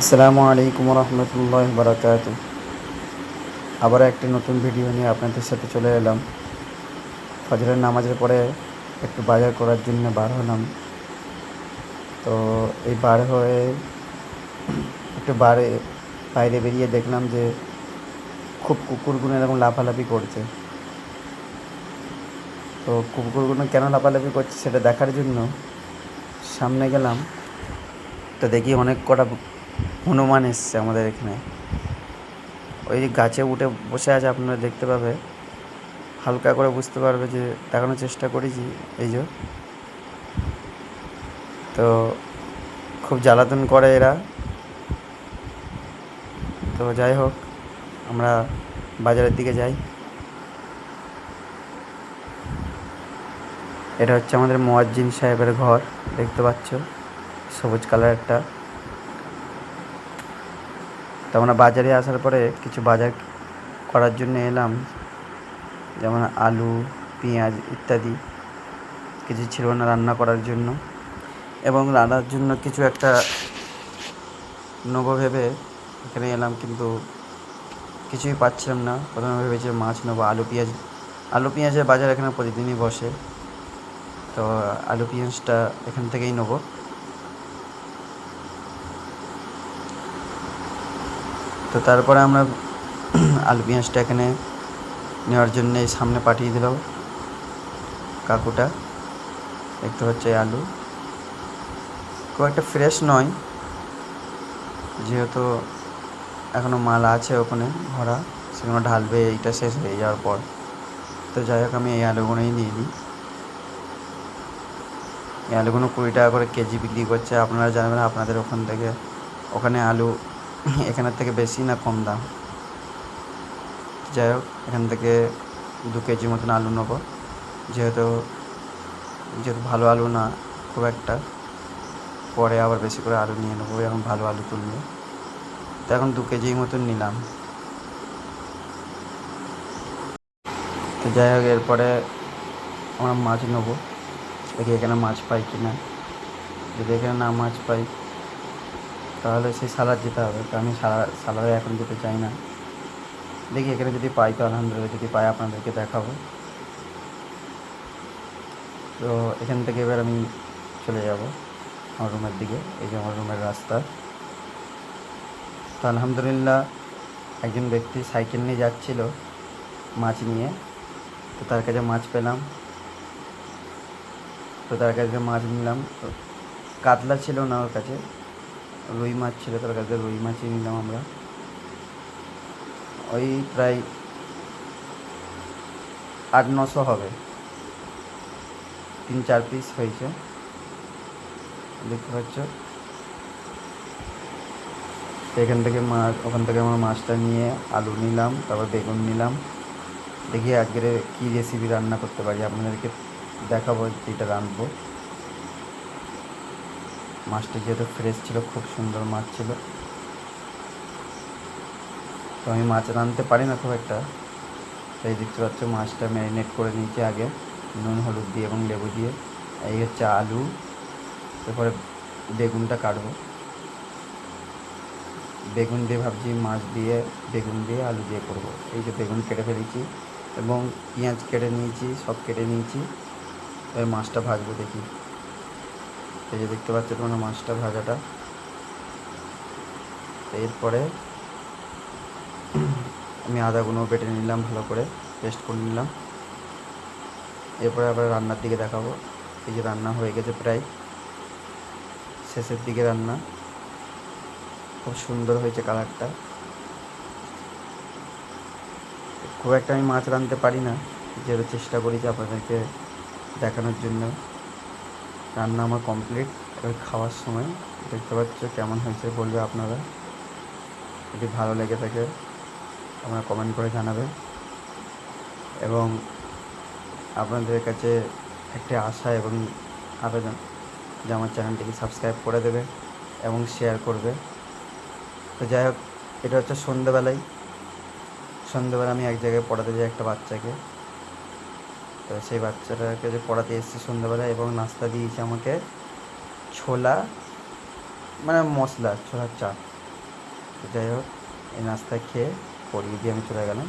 আসসালামু আলাইকুম রহমতুল্লাহ বারাকাত। আবার একটি নতুন ভিডিও নিয়ে আপনাদের সাথে চলে এলাম। ফজরের নামাজের পরে একটু বাজার করার জন্য বার হলাম। তো এই বার হয়ে একটু বাইরে বেরিয়ে দেখলাম যে খুব কুকুরগুলো এরকম লাফালাফি করছে। তো কুকুরগুলো কেন লাফালাফি করছে সেটা দেখার জন্য সামনে গেলাম। তো দেখি অনেক কটা হনুমান এসছে আমাদের এখানে। ওই গাছে উঠে বসে আছে, আপনারা দেখতে পাবে, হালকা করে বুঝতে পারবে যে দেখানোর চেষ্টা করেছি। এই যে, তো খুব জ্বালাতন করে এরা। তো যাই হোক, আমরা বাজারের দিকে যাই। এটা হচ্ছে আমাদের মুয়াজ্জিন সাহেবের ঘর, দেখতে পাচ্ছ, সবুজ কালার একটা। তো আমরা বাজারে আসার পরে কিছু বাজার করার জন্য এলাম, যেমন আলু, পেঁয়াজ ইত্যাদি কিছু ছিল না রান্না করার জন্য, এবং রান্নার জন্য কিছু একটা নেবো ভেবে এখানে এলাম, কিন্তু কিছুই পাচ্ছিলাম না। প্রথমে ভেবেছি মাছ নেবো। আলু পেঁয়াজের বাজার এখানে প্রতিদিনই বসে, তো আলু পেঁয়াজটা এখান থেকেই নেবো। তো তারপরে আমরা আলু পেঁয়াজটা এখানে নেওয়ার জন্য এই সামনে পাঠিয়ে দিল কাকুটা। দেখতে হচ্ছে আলু খুব একটা ফ্রেশ নয়, যেহেতু এখনও মাল আছে ওখানে ভরা, সেগুলো ঢালবে এইটা শেষ হয়ে যাওয়ার পর। তো যাই হোক, আমি এই আলুগুলোই নিয়ে নিই। এই আলুগুলো 20 টাকা করে কেজি বিক্রি করছে। আপনারা জানবেন আপনাদের ওখানে আলু এখানের থেকে বেশি না কম দাম। যাই হোক, এখান থেকে 2 কেজি মতন আলু নেবো, যেহেতু ভালো আলু না খুব একটা, পরে আবার বেশি করে আলু নিয়ে নেবো, এখন ভালো আলু তুলবে। তো এখন 2 কেজি মতন নিলাম। তো যাই হোক, এরপরে আমরা মাছ নেবো। দেখি এখানে মাছ পাই কি না। যদি এখানে না মাছ পাই তাহলে সেই সালাদ যেতে হবে। তো আমি সালাদে এখন যেতে চাই না। দেখি এখানে যদি পাই তো আলহামদুলিল্লাহ, যদি পাই আপনাদেরকে দেখাবো। তো এখান থেকে এবার আমি চলে যাব আমার রুমের দিকে। এই যে আমার রুমের রাস্তা। তো আলহামদুলিল্লাহ, একজন ব্যক্তি সাইকেল নিয়ে যাচ্ছিল মাছ নিয়ে। তো তার কাছে মাছ পেলাম, তো তার কাছে মাছ নিলাম। তো কাতলা ছিল না ওর কাছে, রুই মাছ ছিল, তার কাছে রুই মাছই নিলাম আমরা। ওই প্রায় 800-900 হবে, 3-4 পিস হয়েছে, দেখতে পাচ্ছ। ওখান থেকে আমরা মাছটা নিয়ে আলু নিলাম, তারপর বেগুন নিলাম। দেখি আজকের কী রেসিপি রান্না করতে পারি, আপনাদেরকে দেখাবো যেটা রাঁধবো। মাছটা যেহেতু ফ্রেশ ছিল, খুব সুন্দর মাছ ছিল। তো আমি মাছ রাঁধতে পারি না খুব একটা, তাই দেখতে পাচ্ছ মাছটা ম্যারিনেট করে নিয়েছি আগে নুন হলুদ দিয়ে এবং লেবু দিয়ে। এই হচ্ছে আলু, তারপরে বেগুনটা কাটবো। বেগুন দিয়ে ভাবছি মাছ দিয়ে, বেগুন দিয়ে আলু দিয়ে করবো। এই যে বেগুন কেটে ফেলেছি এবং পেঁয়াজ কেটে নিয়েছি, সব কেটে নিয়েছি। এবার মাছটা ভাজবো দেখি। এই যে দেখতে পাচ্ছ তোমরা মাছটা ভাজাটা। এরপরে আমি আদাগুলো বেটে নিলাম, ভালো করে পেস্ট করে নিলাম। এরপরে আবার রান্নার দিকে দেখাবো। এই যে রান্না হয়ে গেছে, প্রায় শেষের দিকে রান্না। খুব সুন্দর হয়েছে কালারটা। খুব একটা আমি মাছ রাঁধতে পারি না, যেহেতু চেষ্টা করি যে আপনাদেরকে দেখানোর জন্য। রান্না আমার কমপ্লিট। এবার খাওয়ার সময় দেখতে পাচ্ছ কেমন হয়েছে বলবে আপনারা। যদি ভালো লেগে থাকে আপনারা কমেন্ট করে জানাবেন, এবং আপনাদের কাছে একটি আশা এবং আবেদন যে আমার চ্যানেলটিকে সাবস্ক্রাইব করে দেবে এবং শেয়ার করবে। তো যাই হোক, এটা হচ্ছে সন্ধ্যেবেলা আমি এক জায়গায় পড়াতে যাই একটা বাচ্চাকে। তো সেই বাচ্চাটাকে যে পড়াতে এসেছি সন্ধ্যাবেলায়, এবং নাস্তা দিয়েছে আমাকে ছোলা, মানে মশলা ছোলার চাপ। তো যাই হোক, এই নাস্তা খেয়ে পরিয়ে দিয়ে আমি চলে গেলাম।